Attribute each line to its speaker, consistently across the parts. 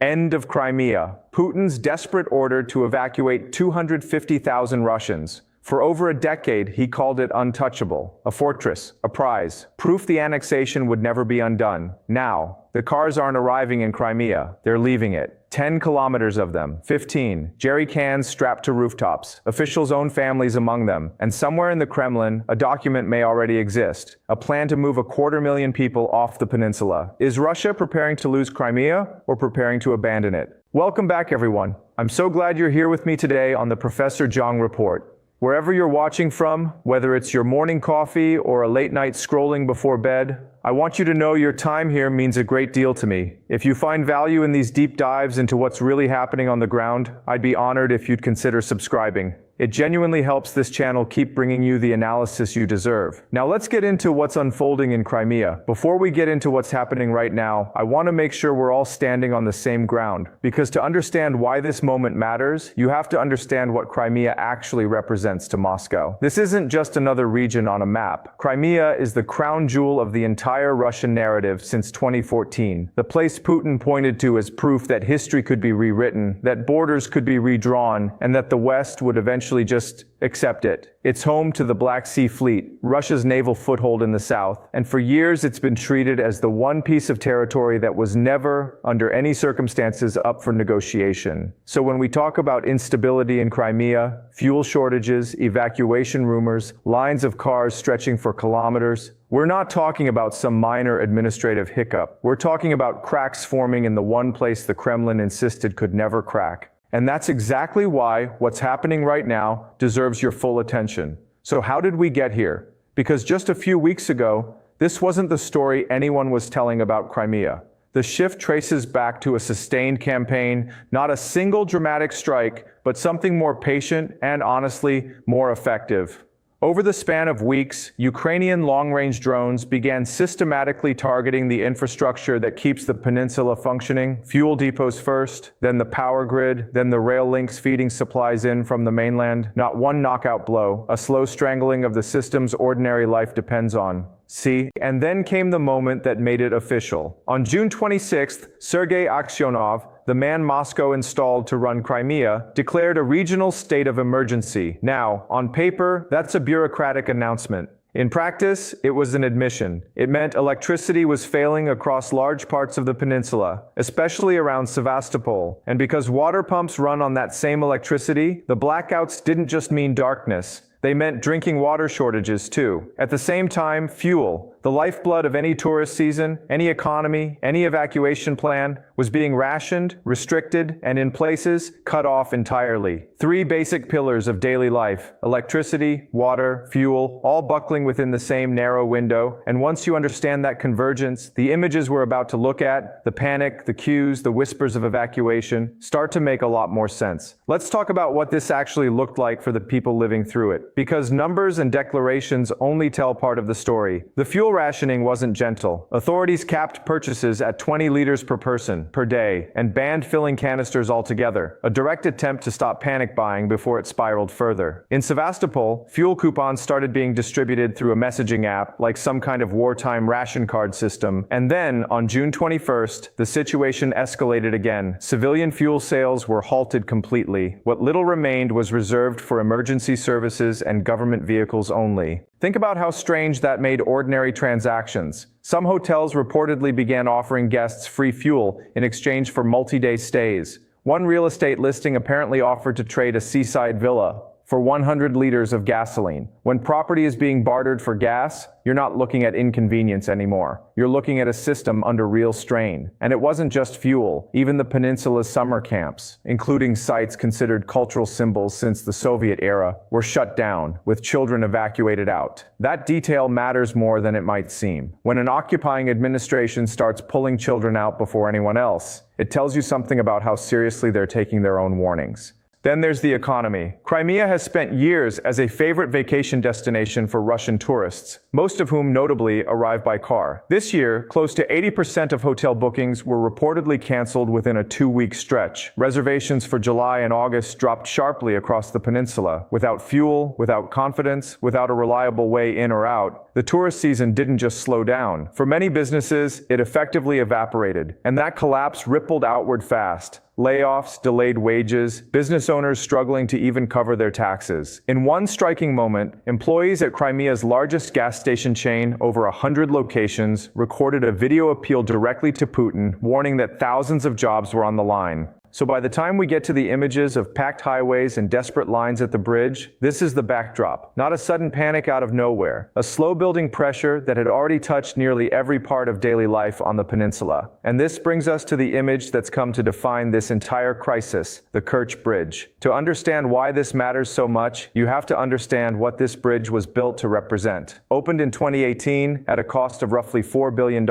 Speaker 1: End of Crimea. Putin's desperate order to evacuate 250,000 Russians. For over a decade, he called it untouchable, a fortress, a prize, proof the annexation would never be undone. Now, the cars aren't arriving in Crimea, they're leaving it. 10 kilometers of them, 15, jerry cans strapped to rooftops, officials' own families among them, and somewhere in the Kremlin, a document may already exist, a plan to move 250,000 people off the peninsula. Is Russia preparing to lose Crimea or preparing to abandon it? Welcome back, everyone. I'm so glad you're here with me today on the Professor Jiang Report. Wherever you're watching from, whether it's your morning coffee or a late night scrolling before bed, I want you to know your time here means a great deal to me. If you find value in these deep dives into what's really happening on the ground, I'd be honored if you'd consider subscribing. It genuinely helps this channel keep bringing you the analysis you deserve. Now let's get into what's unfolding in Crimea. Before we get into what's happening right now, I want to make sure we're all standing on the same ground. Because to understand why this moment matters, you have to understand what Crimea actually represents to Moscow. This isn't just another region on a map. Crimea is the crown jewel of the entire Russian narrative since 2014. The place Putin pointed to as proof that history could be rewritten, that borders could be redrawn, and that the West would eventually just accept it. It's home to the Black Sea Fleet, Russia's naval foothold in the south, and for years it's been treated as the one piece of territory that was never, under any circumstances, up for negotiation. So when we talk about instability in Crimea, fuel shortages, evacuation rumors, lines of cars stretching for kilometers, we're not talking about some minor administrative hiccup. We're talking about cracks forming in the one place the Kremlin insisted could never crack. And that's exactly why what's happening right now deserves your full attention. So how did we get here? Because just a few weeks ago, this wasn't the story anyone was telling about Crimea. The shift traces back to a sustained campaign, not a single dramatic strike, but something more patient and, honestly, more effective. Over the span of weeks, Ukrainian long-range drones began systematically targeting the infrastructure that keeps the peninsula functioning, fuel depots first, then the power grid, then the rail links feeding supplies in from the mainland. Not one knockout blow, a slow strangling of the system's ordinary life depends on. See? And then came the moment that made it official. On June 26th, Sergei Aksyonov, the man Moscow installed to run Crimea, declared a regional state of emergency. Now, on paper, that's a bureaucratic announcement. In practice, it was an admission. It meant electricity was failing across large parts of the peninsula, especially around Sevastopol. And because water pumps run on that same electricity, the blackouts didn't just mean darkness. They meant drinking water shortages too. At the same time, fuel, the lifeblood of any tourist season, any economy, any evacuation plan, was being rationed, restricted, and in places, cut off entirely. Three basic pillars of daily life: electricity, water, fuel, all buckling within the same narrow window. And once you understand that convergence, the images we're about to look at, the panic, the cues, the whispers of evacuation, start to make a lot more sense. Let's talk about what this actually looked like for the people living through it. Because numbers and declarations only tell part of the story. The fuel rationing wasn't gentle. Authorities capped purchases at 20 liters per person per day and banned filling canisters altogether, a direct attempt to stop panic buying before it spiraled further. In Sevastopol, fuel coupons started being distributed through a messaging app, like some kind of wartime ration card system. And then, on June 21st, the situation escalated again. Civilian fuel sales were halted completely. What little remained was reserved for emergency services and government vehicles only. Think about how strange that made ordinary transactions. Some hotels reportedly began offering guests free fuel in exchange for multi-day stays. One real estate listing apparently offered to trade a seaside villa for 100 liters of gasoline. When property is being bartered for gas, you're not looking at inconvenience anymore. You're looking at a system under real strain. And it wasn't just fuel. Even the peninsula's summer camps, including sites considered cultural symbols since the Soviet era, were shut down, with children evacuated out. That detail matters more than it might seem. When an occupying administration starts pulling children out before anyone else, it tells you something about how seriously they're taking their own warnings. Then there's the economy. Crimea has spent years as a favorite vacation destination for Russian tourists, most of whom notably arrive by car. This year, close to 80% of hotel bookings were reportedly canceled within a 2-week stretch. Reservations for July and August dropped sharply across the peninsula. Without fuel, without confidence, without a reliable way in or out, the tourist season didn't just slow down. For many businesses, it effectively evaporated, and that collapse rippled outward fast. Layoffs, delayed wages, business owners struggling to even cover their taxes. In one striking moment, employees at Crimea's largest gas station chain, over 100 locations, recorded a video appeal directly to Putin, warning that thousands of jobs were on the line. So by the time we get to the images of packed highways and desperate lines at the bridge, this is the backdrop. Not a sudden panic out of nowhere. A slow-building pressure that had already touched nearly every part of daily life on the peninsula. And this brings us to the image that's come to define this entire crisis, the Kerch Bridge. To understand why this matters so much, you have to understand what this bridge was built to represent. Opened in 2018 at a cost of roughly $4 billion,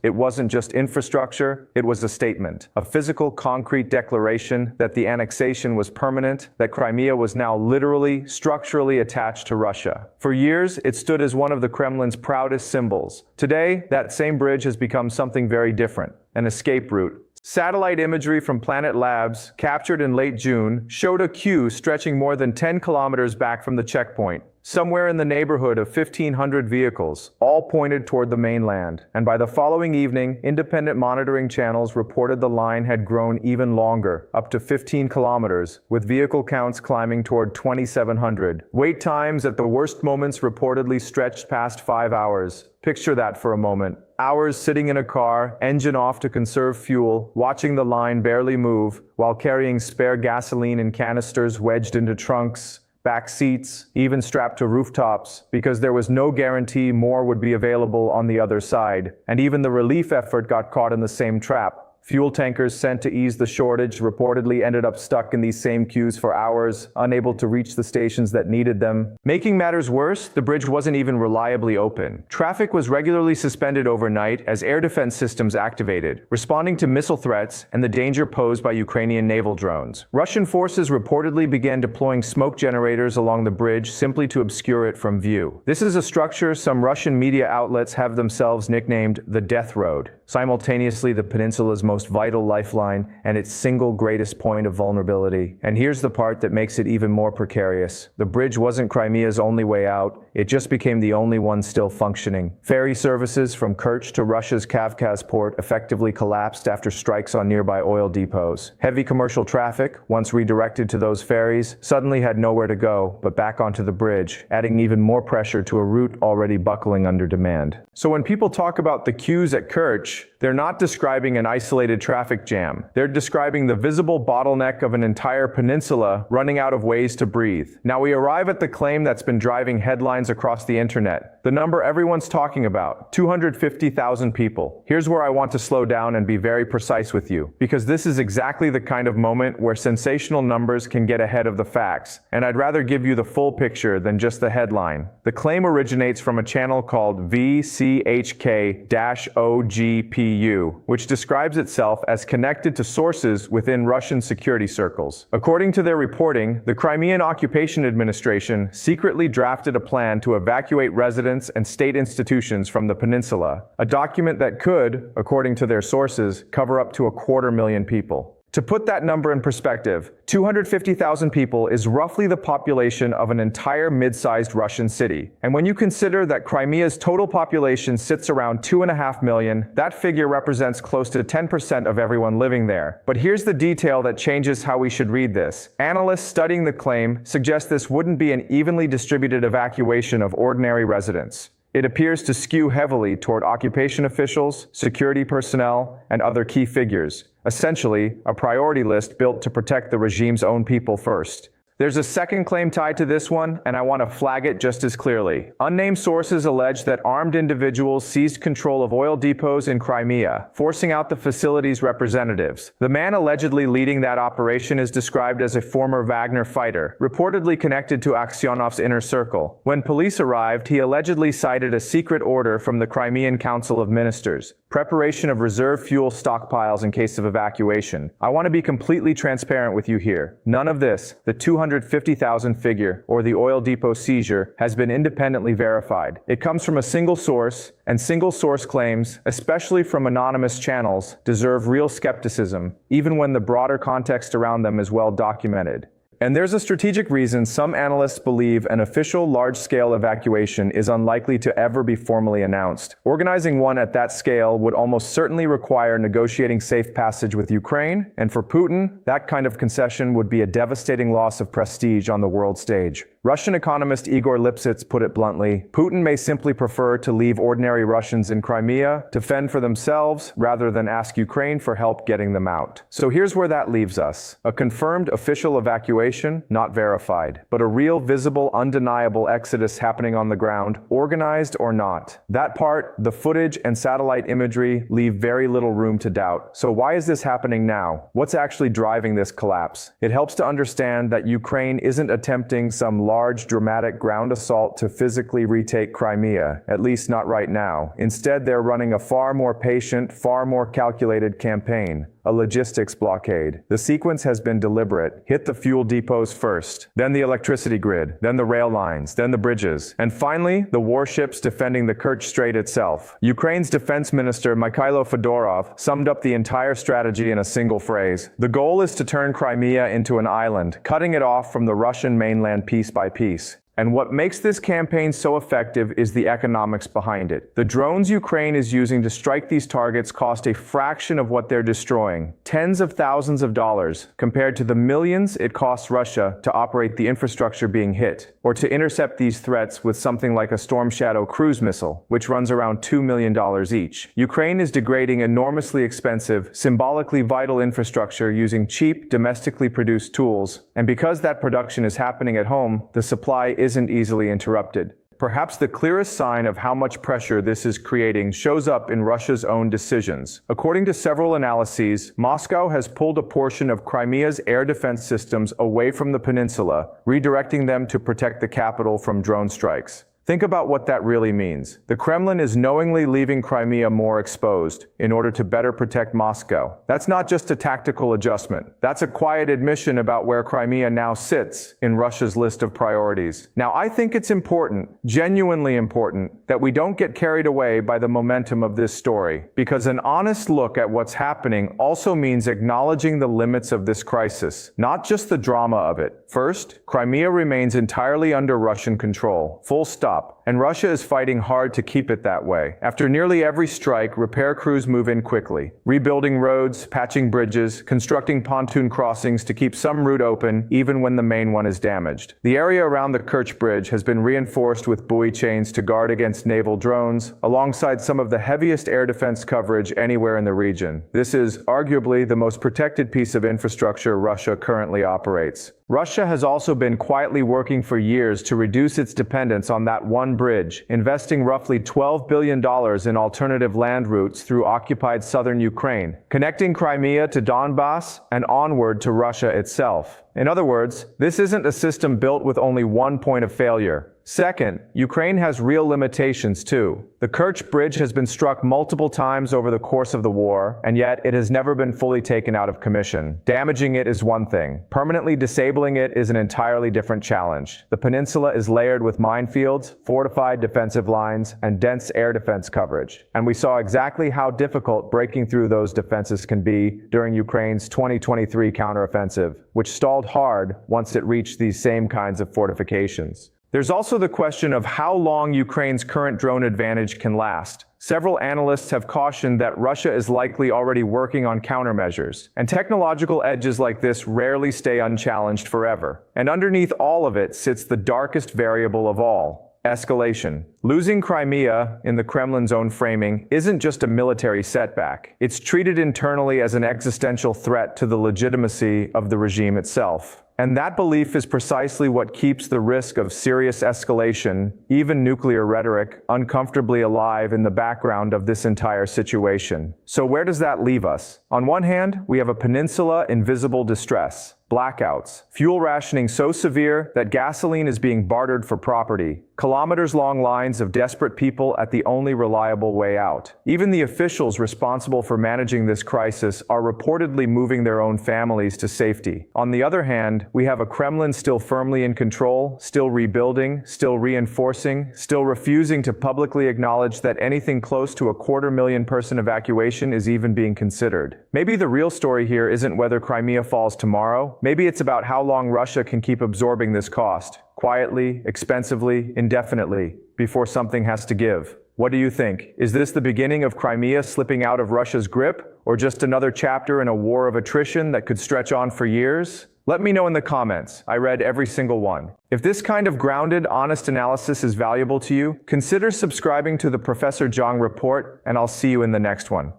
Speaker 1: it wasn't just infrastructure, it was a statement. A physical, concrete declaration that the annexation was permanent, that Crimea was now literally, structurally attached to Russia. For years, it stood as one of the Kremlin's proudest symbols. Today, that same bridge has become something very different, an escape route. Satellite imagery from Planet Labs, captured in late June, showed a queue stretching more than 10 kilometers back from the checkpoint. Somewhere in the neighborhood of 1,500 vehicles, all pointed toward the mainland. And by the following evening, independent monitoring channels reported the line had grown even longer, up to 15 kilometers, with vehicle counts climbing toward 2,700. Wait times at the worst moments reportedly stretched past 5 hours. Picture that for a moment. Hours sitting in a car, engine off to conserve fuel, watching the line barely move, while carrying spare gasoline in canisters wedged into trunks, back seats, even strapped to rooftops, because there was no guarantee more would be available on the other side. And even the relief effort got caught in the same trap. Fuel tankers sent to ease the shortage reportedly ended up stuck in these same queues for hours, unable to reach the stations that needed them. Making matters worse, the bridge wasn't even reliably open. Traffic was regularly suspended overnight as air defense systems activated, responding to missile threats and the danger posed by Ukrainian naval drones. Russian forces reportedly began deploying smoke generators along the bridge simply to obscure it from view. This is a structure some Russian media outlets have themselves nicknamed the Death Road, simultaneously the peninsula's most vital lifeline and its single greatest point of vulnerability. And here's the part that makes it even more precarious. The bridge wasn't Crimea's only way out, it just became the only one still functioning. Ferry services from Kerch to Russia's Kavkaz port effectively collapsed after strikes on nearby oil depots. Heavy commercial traffic, once redirected to those ferries, suddenly had nowhere to go but back onto the bridge, adding even more pressure to a route already buckling under demand. So when people talk about the queues at Kerch, they're not describing an isolated traffic jam. They're describing the visible bottleneck of an entire peninsula running out of ways to breathe. Now we arrive at the claim that's been driving headlines across the internet. The number everyone's talking about, 250,000 people. Here's where I want to slow down and be very precise with you, because this is exactly the kind of moment where sensational numbers can get ahead of the facts, and I'd rather give you the full picture than just the headline. The claim originates from a channel called VCHK-OGPU, which describes itself as connected to sources within Russian security circles. According to their reporting, the Crimean Occupation Administration secretly drafted a plan to evacuate residents and state institutions from the peninsula, a document that could, according to their sources, cover up to 250,000 people. To put that number in perspective, 250,000 people is roughly the population of an entire mid-sized Russian city. And when you consider that Crimea's total population sits around 2.5 million, that figure represents close to 10% of everyone living there. But here's the detail that changes how we should read this. Analysts studying the claim suggest this wouldn't be an evenly distributed evacuation of ordinary residents. It appears to skew heavily toward occupation officials, security personnel, and other key figures. Essentially, a priority list built to protect the regime's own people first. There's a second claim tied to this one, and I want to flag it just as clearly. Unnamed sources allege that armed individuals seized control of oil depots in Crimea, forcing out the facility's representatives. The man allegedly leading that operation is described as a former Wagner fighter, reportedly connected to Aksionov's inner circle. When police arrived, he allegedly cited a secret order from the Crimean Council of Ministers. preparation of reserve fuel stockpiles in case of evacuation. I want to be completely transparent with you here. None of this, the 250,000 figure or the oil depot seizure, has been independently verified. It comes from a single source, and single source claims, especially from anonymous channels, deserve real skepticism, even when the broader context around them is well documented. And there's a strategic reason some analysts believe an official large-scale evacuation is unlikely to ever be formally announced. Organizing one at that scale would almost certainly require negotiating safe passage with Ukraine, and for Putin, that kind of concession would be a devastating loss of prestige on the world stage. Russian economist Igor Lipsitz put it bluntly, Putin may simply prefer to leave ordinary Russians in Crimea to fend for themselves rather than ask Ukraine for help getting them out. So here's where that leaves us. A confirmed official evacuation, not verified, but a real, visible, undeniable exodus happening on the ground, organized or not. That part, the footage and satellite imagery, leave very little room to doubt. So why is this happening now? What's actually driving this collapse? It helps to understand that Ukraine isn't attempting some large, dramatic ground assault to physically retake Crimea, at least not right now. Instead, they're running a far more patient, far more calculated campaign. A logistics blockade. The sequence has been deliberate. Hit the fuel depots first, then the electricity grid, then the rail lines, then the bridges, and finally, the warships defending the Kerch Strait itself. Ukraine's defense minister Mikhailo Fedorov summed up the entire strategy in a single phrase. The goal is to turn Crimea into an island, cutting it off from the Russian mainland piece by piece. And what makes this campaign so effective is the economics behind it. The drones Ukraine is using to strike these targets cost a fraction of what they're destroying, tens of thousands of dollars, compared to the millions it costs Russia to operate the infrastructure being hit, or to intercept these threats with something like a Storm Shadow cruise missile, which runs around $2 million each. Ukraine is degrading enormously expensive, symbolically vital infrastructure using cheap, domestically produced tools, and because that production is happening at home, the supply isn't easily interrupted. Perhaps the clearest sign of how much pressure this is creating shows up in Russia's own decisions. According to several analyses, Moscow has pulled a portion of Crimea's air defense systems away from the peninsula, redirecting them to protect the capital from drone strikes. Think about what that really means. The Kremlin is knowingly leaving Crimea more exposed in order to better protect Moscow. That's not just a tactical adjustment. That's a quiet admission about where Crimea now sits in Russia's list of priorities. Now, I think it's important, genuinely important, that we don't get carried away by the momentum of this story, because an honest look at what's happening also means acknowledging the limits of this crisis, not just the drama of it. First, Crimea remains entirely under Russian control. Full stop. And Russia is fighting hard to keep it that way. After nearly every strike, repair crews move in quickly, rebuilding roads, patching bridges, constructing pontoon crossings to keep some route open even when the main one is damaged. The area around the Kerch Bridge has been reinforced with buoy chains to guard against naval drones, alongside some of the heaviest air defense coverage anywhere in the region. This is arguably the most protected piece of infrastructure Russia currently operates. Russia has also been quietly working for years to reduce its dependence on that one bridge, investing roughly $12 billion in alternative land routes through occupied southern Ukraine, connecting Crimea to Donbass and onward to Russia itself. In other words, this isn't a system built with only one point of failure. Second, Ukraine has real limitations too. The Kerch Bridge has been struck multiple times over the course of the war, and yet it has never been fully taken out of commission. Damaging it is one thing. Permanently disabling it is an entirely different challenge. The peninsula is layered with minefields, fortified defensive lines, and dense air defense coverage. And we saw exactly how difficult breaking through those defenses can be during Ukraine's 2023 counteroffensive, which stalled hard once it reached these same kinds of fortifications. There's also the question of how long Ukraine's current drone advantage can last. Several analysts have cautioned that Russia is likely already working on countermeasures, and technological edges like this rarely stay unchallenged forever. And underneath all of it sits the darkest variable of all: escalation. Losing Crimea, in the Kremlin's own framing, isn't just a military setback. It's treated internally as an existential threat to the legitimacy of the regime itself. And that belief is precisely what keeps the risk of serious escalation, even nuclear rhetoric, uncomfortably alive in the background of this entire situation. So where does that leave us? On one hand, we have a peninsula in visible distress. Blackouts, fuel rationing so severe that gasoline is being bartered for property, kilometers-long lines of desperate people at the only reliable way out. Even the officials responsible for managing this crisis are reportedly moving their own families to safety. On the other hand, we have a Kremlin still firmly in control, still rebuilding, still reinforcing, still refusing to publicly acknowledge that anything close to a 250,000-person evacuation is even being considered. Maybe the real story here isn't whether Crimea falls tomorrow. Maybe it's about how long Russia can keep absorbing this cost, quietly, expensively, indefinitely, before something has to give. What do you think? Is this the beginning of Crimea slipping out of Russia's grip, or just another chapter in a war of attrition that could stretch on for years? Let me know in the comments. I read every single one. If this kind of grounded, honest analysis is valuable to you, consider subscribing to the Professor Jiang Report, and I'll see you in the next one.